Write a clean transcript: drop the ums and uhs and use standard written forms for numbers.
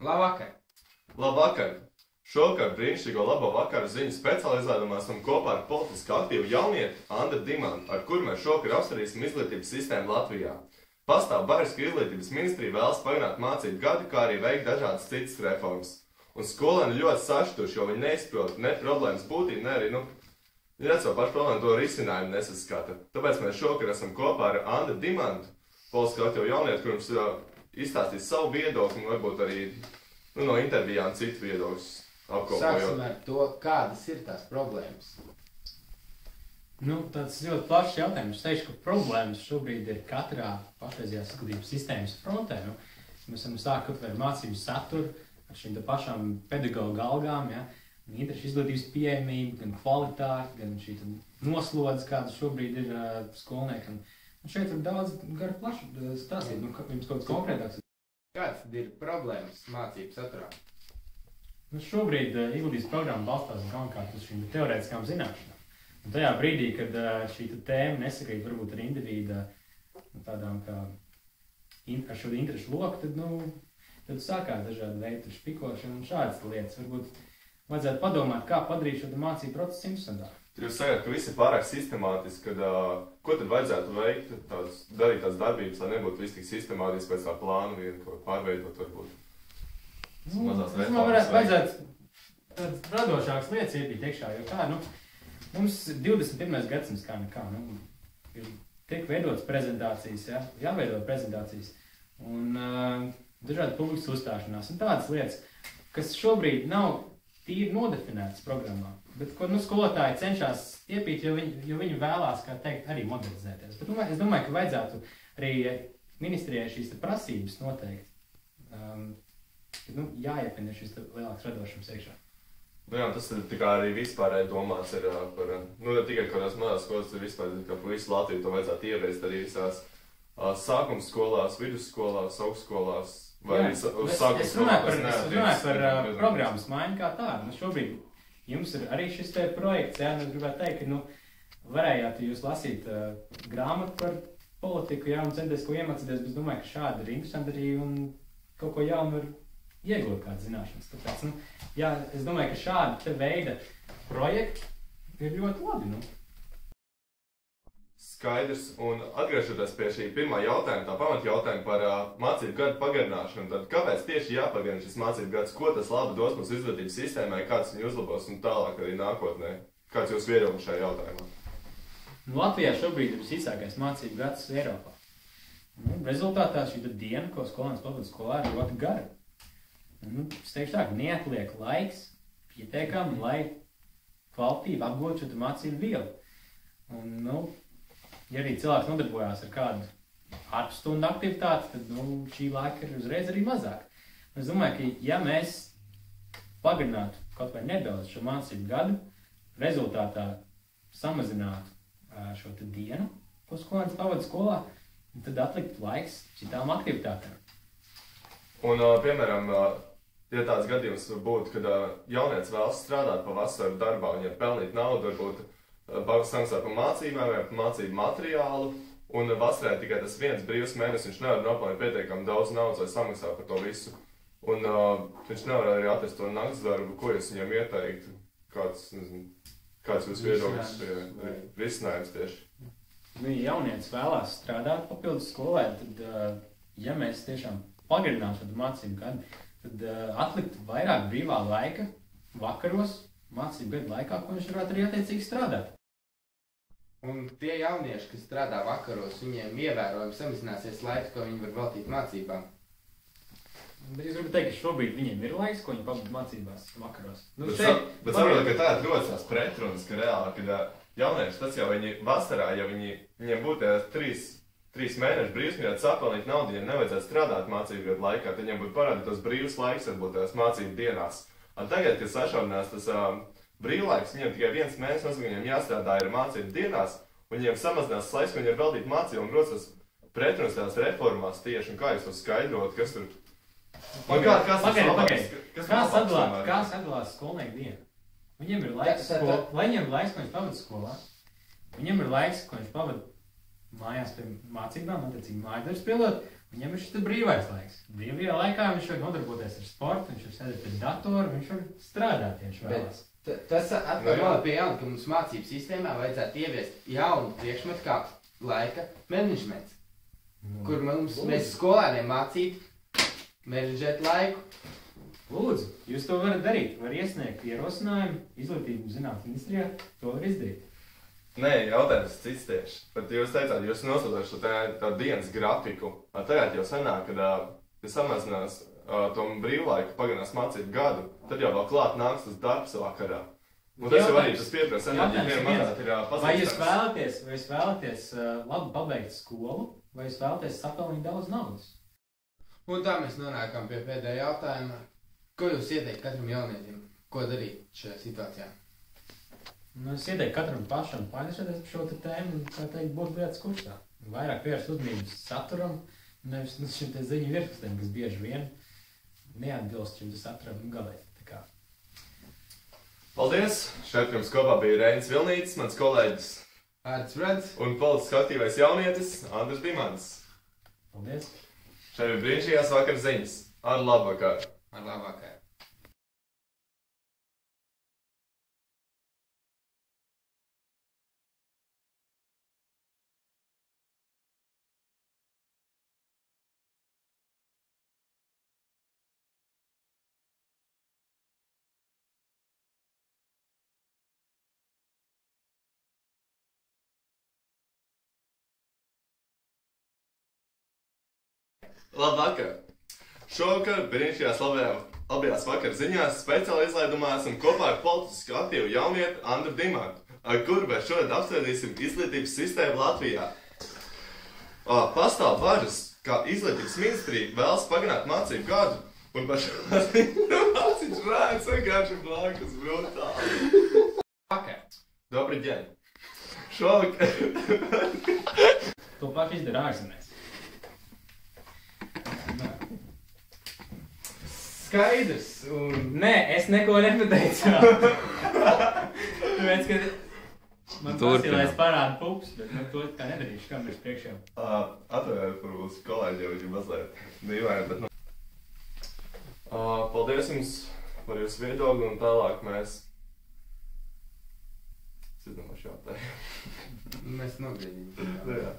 Labvakar! Labvakar! Šovakar brīnišķīgo labo vakaru ziņu specializējumā esam kopā ar politiski aktīvu jaunieti Andru Dimantu, ar kuru mēs šovakar apsvarīsim izglītības sistēmu Latvijā. Pastāv bažas, ka izglītības ministrija vēlas pagarināt mācību gadu, kā arī veikt dažādas citas reformas. Un skolēni ļoti sašutuši, jo viņi neizprot ne problēmas būtību, ne arī, viņi redz savu pašu problēmu, to risinājumu nesaskata. Tāpēc mēs šovakar esam kopā ar Andru Dimantu, politiski aktīvu jaunieti, kurums izstāstīs savu viedokli un varbūt arī no intervijām citu viedokļus. Sāksim ar to, kādas ir tās problēmas. Tāds ļoti plašs jautājums. Es teikšu, ka problēmas šobrīd ir katrā pašreizējās izglītības sistēmas frontē. Mēs esam sākuši ar mācību saturu, ar šīm pašām pedagoģu algām, interešu izglītības pieejamību, gan kvalitāti, gan šī noslodze, kāda šobrīd ir skolniekam. Un šeit ir daudz garu plašu stāstīt, jums kaut kas konkrētāks. Kādas ir problēmas mācību saturā? Šobrīd izglītības programma balstās galvenokārt uz šīm teorētiskām zināšanām. Un tajā brīdī, kad šī tēma nesakrīt varbūt ar indivīda tādām kā ar šo interešu loku, tad sākās dažādi veidi špikošana un šādas lietas. Varbūt vajadzētu padomāt, kā padarīt šo mācību procesu interesantāku. Jūs sakāt, ka viss ir pārāk sistemātiski, ko tad vajadzētu veikt, darīt tās darbības, lai nebūtu viss tik sistemātiski pēc tā plāna vienu kaut pārveidot varbūt? Es vajadzētu tādas radošākas lietas iepīt iekšā, jo kā, mums 21. gadsimts kā nekā, tiek veidotas prezentācijas, jāveido prezentācijas un dažādi publikas uzstāšanās un tādas lietas, kas šobrīd nav tīri nodefinētas programmā, bet ko skolotāji cenšas iepīt, jo viņi vēlās, kā teikt, arī modernizēties. Bet es domāju, ka vajadzētu arī ministrijai šīs prasības noteikti. Jāiepina šis lielāks radošums iekšā. Tas ir tikai arī vispārēji domāts ir par, tikai kādās mazās skolas, ir vispār, ka par visu Latviju to vajadzētu ieviest arī visās sākums skolās, vidusskolās, augstskolās, vai arī uz sākums skolās. Es runāju par programmas maiņu kā tādu. Šobrīd jums ir arī šis te projekts, es gribētu teikt, ka varējāt jūs lasīt grāmatu par politiku, un centties ko iemācīties, bet es domāju, ka šādi ir interesanti arī un kaut ko jaunu var iegūt kādas zināšanas. Tāpēc, es domāju, ka šāda veida projekti ir ļoti labi. Skaidrs, un atgriežoties pie šī pirmā jautājuma, tā pamatjautājuma par mācību gadu pagarināšanu, tad kāpēc tieši jāpagarina šis mācību gads, ko tas labi dos mūsu izglītības sistēmai, kāds viņu uzlabos un tālāk arī nākotnē? Kāds jūs viedoklis šajā jautājumā? Latvijā šobrīd ir visīsākais mācību gads Eiropā. Rezultātā šī diena, ko skolēns pavada skolā, ir ļoti gara. Es teikšu tā, ka neatliek laiks pietiekami, lai kvalitīvi apgūtu šo mācību vielu. Un, ja arī cilvēks nodarbojās ar kādu ārpusstundu aktivitāti, tad šī laika ir uzreiz arī mazāk. Es domāju, ka ja mēs pagarinātu kaut vai nedaudz šo mācību gadu, rezultātā samazinātu šo dienu, ko skolēns pavada skolā, tad atlikt laiks citām aktivitātēm. Un, piemēram, ja tāds gadījums būtu, kad jaunietis vēlas strādāt pa vasaru darbā, viņam pelnīt naudu, varbūt samaksāt par mācībām vai par mācību materiālu, un vasarā tikai tas viens brīvs mēnesis, viņš nevar nopelnīt pietiekami daudz naudas, lai samaksā par to visu. Un viņš nevar arī atrast to nakts darbu, ko jūs viņam ieteiktu, kāds jūs viedoklis risinājums tieši. Ja jaunietis vēlās strādāt papildus skolē, tad, ja mēs tiešām pagarinām šo mācību gadu, tad atlikt vairāk brīvā laika vakaros mācību gadu laikā, ko viņš varētu arī attiecīgi strādāt. Un tie jaunieši, kas strādā vakaros, viņiem ievērojami samazināsies laiks, ko viņi var veltīt mācībām. Bet es gribu teikt, ka šobrīd viņiem ir laiks, ko viņi pavada mācībās vakaros. Bet saprotu, ka tā ir ļoti tās pretrunas, ka reāli, kad jaunieši, tas jau viņi vasarā, ja viņiem būtu 3 mēneši brīvs, viņiem sapelnīt naudu, viņiem nevajadzētu strādāt mācību gadu laikā, tad viņiem būtu parādītos brīvs laiks, varbūt tās mācību dienās. Un tagad, kad sašaurinās tas brīvlaiks, viņiem tikai 1 mēnesis, viņiem jāstrādā ir mācību dienās, un viņiem samazinās laiks, ko viņi ir veltīt mācību, un rodas pretrunas tās reformās tieši, un kā jūs to skaidrot, kas tur... Kā sadalās skolnieku dienu? Viņiem ir laiks, ko viņš pavada skolā. Viņiem ir laiks, ko viņš pavada mājās pie mācībām, attiecīgi mājasdarbs pildot, viņam ir šis brīvais laiks. Brīvajā laikā viņš var nodarboties ar sportu, viņš var sēdēt pie datora, viņš var strādāt, ja viņš vēlas. Tas atkal pie jauna, ka mums mācību sistēmā vajadzētu ieviest jaunu priekšmetu kā laika menedžments, kur mēs skolēniem mācītu menedžēt laiku. Lūdzu, jūs to varat darīt. Var iesniegt ierosinājumu, izglītību zinātņu ministrijā, to var izdarīt. Nē, jautājums cits tieši. Bet jūs teicāt, jūs nosūtāt šo tā dienas grafiku. Tagad jau sanāk, kad ja samazinās to brīvlaiku, pagarinās mācību gadu, tad jau vēl klāt nāks tas darbs vakarā. Un tas jau arī tas pieprasa enerģiju vienam mazāk ir pazīstams. Vai jūs vēlaties labi pabeigt skolu, vai jūs vēlaties sapelnīt daudz naudas? Un tā mēs nonākam pie pēdējā jautājuma. Ko jūs ieteikt katram jaunietim? Ko darīt šajā situācijā? Es ieteiktu katram pašam painteresēties par šo tēmu un, kā teikt, būt lietas kursā. Vairāk pievērst uzmanību saturam, nevis šim te ziņu virsrakstiem, kas bieži vien neatbilst šim saturam un galīgi. Paldies! Šeit jums kopā bija Reinis Vilnītis, mans kolēģis Ārts Vreds un politiski aktīvais jaunietis Andris Dimants. Paldies! Šeit bija brīnišķīgās vakar ziņas. Ar labvakaru! Ar labvakaru! Labvakar! Šovakar brīnišķīgās labajās vakar ziņās speciāli izlaidumā esam kopā ar politiski aktīvu jaunieti Andru Dimantu, ar kuru mēs šodien apspriedīsim izglītības sistēmu Latvijā. Pastāv bažas, ka izglītības ministrija vēlas pagarināt mācību gadu, un par šo mācību rājas vienkārši blakus brutāli. Vakar! Dobri ģeni! Šovakar! To pašu izdara ārzemēs. Skaidrs un... Nē, es neko nepateicu. Tāpēc, ka man pasīja, lai es parādu pups, bet to kā nedarīšu, kam ir priekšā. Atvērt par mūsu kolēģi, jau viņi mazliet dīvaini, bet paldies jums par jūsu viedokli un tālāk mēs... Es izdomāšu jautājumu. Mēs nogriedīsim. Jā.